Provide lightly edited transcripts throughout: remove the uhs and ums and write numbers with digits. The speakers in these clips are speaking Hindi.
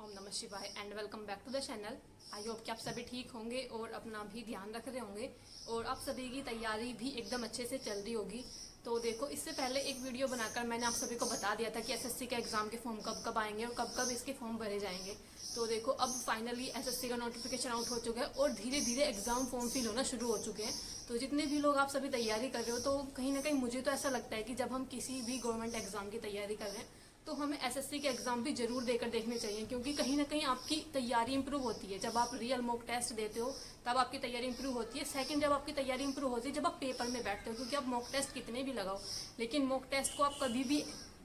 ओम नमः शिवाय and welcome back to the channel. I hope कि आप सभी ठीक होंगे और अपना भी ध्यान रख रहे होंगे और आप सभी की तैयारी भी एकदम अच्छे से चल रही होगी। तो देखो, इससे पहले एक वीडियो बनाकर मैंने आप सभी को बता दिया था कि एसएससी का एग्ज़ाम के फॉर्म कब कब आएंगे और कब कब इसके फॉर्म भरे जाएंगे। तो देखो, अब फाइनली एसएससी का नोटिफिकेशन आउट हो चुका है और धीरे धीरे एग्ज़ाम फॉर्म फिल होना शुरू हो चुके हैं। तो जितने भी लोग आप सभी तैयारी कर रहे हो, तो कहीं ना कहीं मुझे तो ऐसा लगता है कि जब हम किसी भी गवर्नमेंट एग्ज़ाम की तैयारी कर रहे हैं तो हमें एसएससी के एग्जाम भी जरूर देकर देखने चाहिए, क्योंकि कहीं ना कहीं आपकी तैयारी इंप्रूव होती है। जब आप रियल मॉक टेस्ट देते हो तब आपकी तैयारी इंप्रूव होती है। सेकंड, जब आपकी तैयारी इंप्रूव होती है जब आप पेपर में बैठते हो, क्योंकि आप मॉक टेस्ट कितने भी लगाओ, लेकिन मॉक टेस्ट को आप कभी भी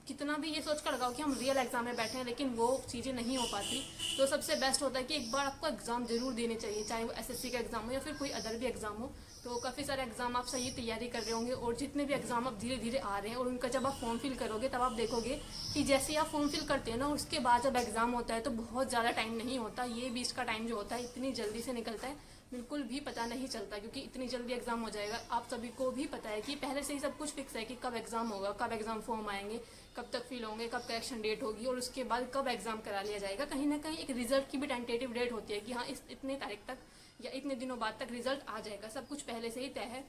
कितना भी ये सोच कर लगाओ कि हम रियल एग्जाम में बैठे हैं, लेकिन वो चीज़ें नहीं हो पाती। तो सबसे बेस्ट होता है कि एक बार आपको एग्जाम जरूर देने चाहिए, चाहे वो एसएससी का एग्जाम हो या फिर कोई अदर भी एग्जाम हो। तो काफ़ी सारे एग्जाम आप सही तैयारी कर रहे होंगे और जितने भी एग्जाम आप धीरे धीरे आ रहे हैं और उनका जब आप फॉर्म फिल करोगे तब आप देखोगे कि जैसे आप फॉर्म फिल करते हैं ना, उसके बाद जब एग्जाम होता है तो बहुत ज़्यादा टाइम नहीं होता। ये बीच का टाइम जो होता है इतनी जल्दी से निकलता है, बिल्कुल भी पता नहीं चलता, क्योंकि इतनी जल्दी एग्जाम हो जाएगा। आप सभी को भी पता है कि पहले से ही सब कुछ फिक्स है कि कब एग्जाम होगा, कब एग्जाम फॉर्म आएंगे, कब तक फिल होंगे, कब करेक्शन डेट होगी और उसके बाद कब एग्जाम करा लिया जाएगा। कहीं ना कहीं एक रिजल्ट की भी टेंटेटिव डेट होती है कि हाँ, इस इतने तारीख तक या इतने दिनों बाद तक रिजल्ट आ जाएगा। सब कुछ पहले से ही तय है,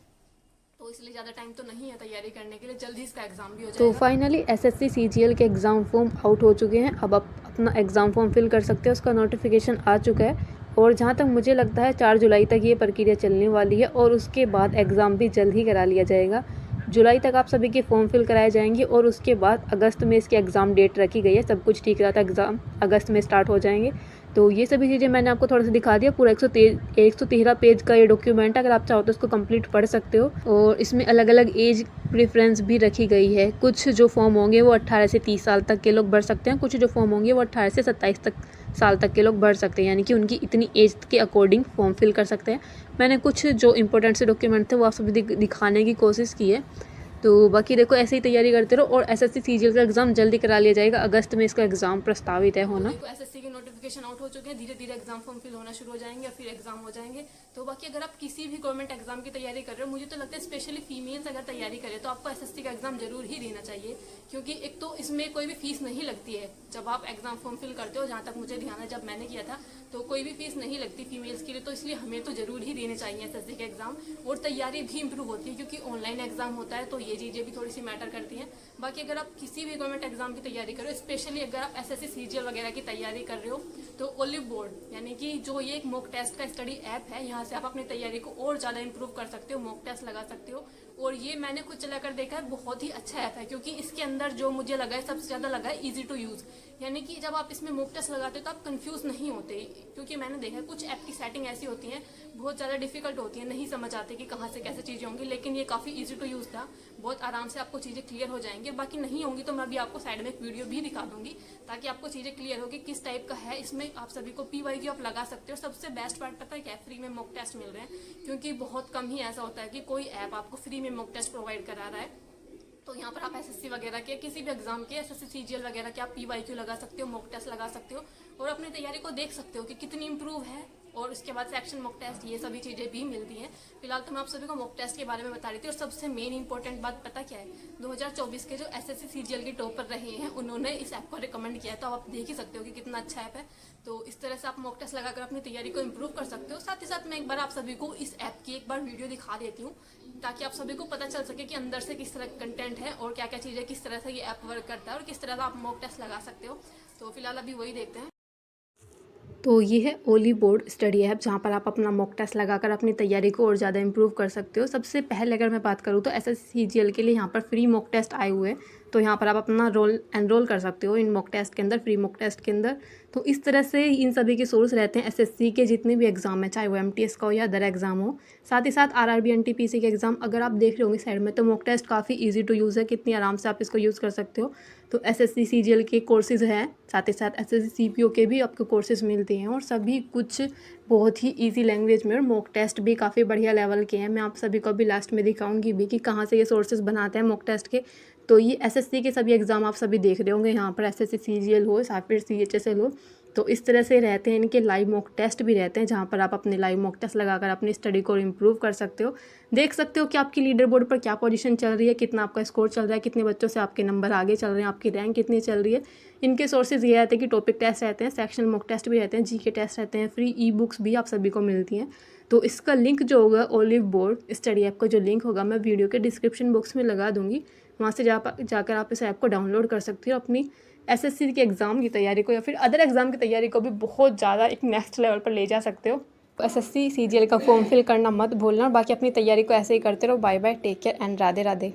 तो इसलिए ज़्यादा टाइम तो नहीं है तैयारी करने के लिए। जल्दी इसका एग्जाम भी हो तो जाएगा। फाइनली एसएससी सीजीएल के एग्ज़ाम फॉर्म आउट हो चुके हैं। अब आप अपना एग्ज़ाम फॉर्म फिल कर सकते हैं, उसका नोटिफिकेशन आ चुका है। और जहां तक मुझे लगता है 4 जुलाई तक ये प्रक्रिया चलने वाली है और उसके बाद एग्ज़ाम भी जल्द ही करा लिया जाएगा। जुलाई तक आप सभी के फॉर्म फिल कराए जाएंगे और उसके बाद अगस्त में इसकी एग्ज़ाम डेट रखी गई है। सब कुछ ठीक रहा था, एग्ज़ाम अगस्त में स्टार्ट हो जाएंगे। तो ये सभी चीज़ें मैंने आपको थोड़ा सा दिखा दिया। पूरा 113 पेज का ये डॉक्यूमेंट है, अगर आप चाहो तो इसको कंप्लीट पढ़ सकते हो। और इसमें अलग अलग एज प्रेफरेंस भी रखी गई है। कुछ जो फॉर्म होंगे वो 18 से 30 साल तक के लोग भर सकते हैं, कुछ जो फॉर्म होंगे वो 18 से 27 साल तक के लोग भर सकते हैं, यानी कि उनकी इतनी एज के अकॉर्डिंग फॉर्म फिल कर सकते हैं। मैंने कुछ जो इंपॉर्टेंट से डॉक्यूमेंट थे वो आप सभी दिखाने की कोशिश की है। तो बाकी देखो, ऐसे ही तैयारी करते रहो और एसएससी सीजीएल का एग्ज़ाम जल्दी करा लिया जाएगा। अगस्त में इसका एग्ज़ाम प्रस्तावित है तो होना। देखो, एसएससी के नोटिफिकेशन आउट हो चुके हैं, धीरे धीरे एग्जाम फॉर्म फिल होना शुरू हो जाएंगे और फिर एग्जाम हो जाएंगे। तो बाकी अगर आप किसी भी गवर्नमेंट एग्जाम की तैयारी कर रहे हो, मुझे तो लगता है स्पेशली फीमेल्स अगर तैयारी करें तो आपको एसएससी का एग्जाम जरूर ही देना चाहिए, क्योंकि एक तो इसमें कोई भी फीस नहीं लगती है। जब आप एग्जाम फॉर्म फिल करते हो, जहाँ तक मुझे ध्यान है जब मैंने किया था, तो कोई भी फीस नहीं लगती फीमेल्स के लिए। तो इसलिए हमें तो जरूर ही देने चाहिए एसएससी के एग्जाम, और तैयारी भी इंप्रूव होती है क्योंकि ऑनलाइन एग्जाम होता है, तो ये चीजें भी थोड़ी सी मैटर करती हैं। बाकी अगर आप किसी भी गवर्नमेंट एग्जाम की तैयारी करो, स्पेशली अगर आप एसएससी सीजीएल वगैरह की तैयारी कर रहे हो, तो ओलिव बोर्ड यानी कि जो ये एक मॉक टेस्ट का स्टडी ऐप है, यहाँ से आप अपनी तैयारी को और ज्यादा इंप्रूव कर सकते हो, मॉक टेस्ट लगा सकते हो। और ये मैंने खुद चलाकर देखा है, बहुत ही अच्छा ऐप है, क्योंकि इसके अंदर जो मुझे लगा है सबसे ज्यादा लगा है इजी टू यूज। यानी कि जब आप इसमें मॉक टेस्ट लगाते हो तो आप कंफ्यूज नहीं होते, क्योंकि मैंने देखा है कुछ ऐप की सेटिंग ऐसी होती है बहुत ज्यादा डिफिकल्ट होती है, नहीं समझ आते कि कहाँ से कैसे चीजें होंगी, लेकिन ये काफी इजी टू यूज था, बहुत आराम से आपको चीजें क्लियर हो जाएंगी। बाकी नहीं होंगी तो मैं अभी आपको साइड में एक वीडियो भी दिखा दूंगी, ताकि आपको चीजें क्लियर हो कि किस टाइप का है। इसमें आप सभी को पीवाईक्यू आप लगा सकते हो। सबसे बेस्ट पार्ट पता है क्या? फ्री में मॉक टेस्ट मिल रहे हैं, क्योंकि बहुत कम ही ऐसा होता है कि कोई ऐप आपको फ्री में मॉक टेस्ट प्रोवाइड करा रहा है। तो यहाँ पर आप एसएससी वगैरह के किसी भी एग्जाम के, एसएससी सीजीएल वगैरह के आप पीवाईक्यू लगा सकते हो, मॉक टेस्ट लगा सकते हो और अपनी तैयारी को देख सकते हो कि कितनी इंप्रूव है। और उसके बाद सेक्शन मॉक टेस्ट, ये सभी चीजें भी मिलती हैं। फिलहाल तो मैं आप सभी को मॉक टेस्ट के बारे में बता रही थी। और सबसे मेन इंपॉर्टेंट बात पता क्या है? 2024 के जो एसएससी सीजीएल के टॉपर रहे हैं, उन्होंने इस ऐप को रिकमेंड किया है, तो आप देख ही सकते हो कि कितना अच्छा ऐप है। तो इस तरह से आप मॉक टेस्ट लगाकर अपनी तैयारी को इम्प्रूव कर सकते हो। साथ ही साथ मैं एक बार आप सभी को इस ऐप की एक बार वीडियो दिखा देती हूँ, ताकि आप सभी को पता चल सके कि अंदर से किस तरह कंटेंट है और क्या क्या चीजें, किस तरह से ये ऐप वर्क करता है और किस तरह से आप मॉक टेस्ट लगा सकते हो। तो फिलहाल अभी वही देखते हैं। तो ये है ओली बोर्ड स्टडी ऐप, जहाँ पर आप अपना मॉक टेस्ट लगाकर अपनी तैयारी को और ज़्यादा इंप्रूव कर सकते हो। सबसे पहले अगर मैं बात करूँ तो एसएससी सीजीएल के लिए यहाँ पर फ्री मॉक टेस्ट आए हुए हैं, तो यहाँ पर आप अपना एनरोल कर सकते हो इन मॉक टेस्ट के अंदर, फ्री मॉक टेस्ट के अंदर। तो इस तरह से इन सभी के सोर्स रहते हैं एसएससी के जितने भी एग्जाम है, चाहे वो एमटीएस का हो या अदर एग्जाम हो। साथ ही साथ आरआरबी एनटीपीसी के एग्जाम अगर आप देख रहे होंगे साइड में, तो मॉक टेस्ट काफ़ी ईजी टू यूज़ है, कितनी आराम से आप इसको यूज़ कर सकते हो। तो एसएससी सीजीएल के कोर्सेज हैं, साथ ही साथ एसएससी सीपीओ के भी आपको कोर्सेज मिलते हैं, और सभी कुछ बहुत ही इजी लैंग्वेज में, और मॉक टेस्ट भी काफ़ी बढ़िया लेवल के हैं। मैं आप सभी को भी लास्ट में दिखाऊंगी भी कि कहाँ से ये सोर्सेज बनाते हैं मॉक टेस्ट के। तो ये एसएससी के सभी एग्ज़ाम आप सभी देख रहे होंगे यहाँ पर, एसएससी सीजीएल हो या फिर सीएचएसएल हो, तो इस तरह से रहते हैं, इनके लाइव मॉक टेस्ट भी रहते हैं जहाँ पर आप अपने लाइव मॉक टेस्ट लगाकर अपनी स्टडी को इम्प्रूव कर सकते हो, देख सकते हो कि आपकी लीडर बोर्ड पर क्या पोजीशन चल रही है, कितना आपका स्कोर चल रहा है, कितने बच्चों से आपके नंबर आगे चल रहे हैं, आपकी रैंक कितनी चल रही है। इनके सोर्सेज ये रहते हैं कि टॉपिक टेस्ट रहते हैं, सेक्शनल मॉक टेस्ट भी रहते हैं, जीके टेस्ट रहते हैं, फ्री ई बुक्स भी आप सभी को मिलती हैं। तो इसका लिंक जो होगा ओलिव बोर्ड स्टडी ऐप का जो लिंक होगा मैं वीडियो के डिस्क्रिप्शन बॉक्स में लगा दूंगी, वहाँ से जाकर आप इस ऐप को डाउनलोड कर सकते हो। अपनी एसएससी के एग्ज़ाम की तैयारी को या फिर अदर एग्ज़ाम की तैयारी को भी बहुत ज़्यादा एक नेक्स्ट लेवल पर ले जा सकते हो। एसएससी सीजीएल का फॉर्म फिल करना मत भूलना, और बाकी अपनी तैयारी को ऐसे ही करते रहो। Bye bye, take care and Radhe Radhe.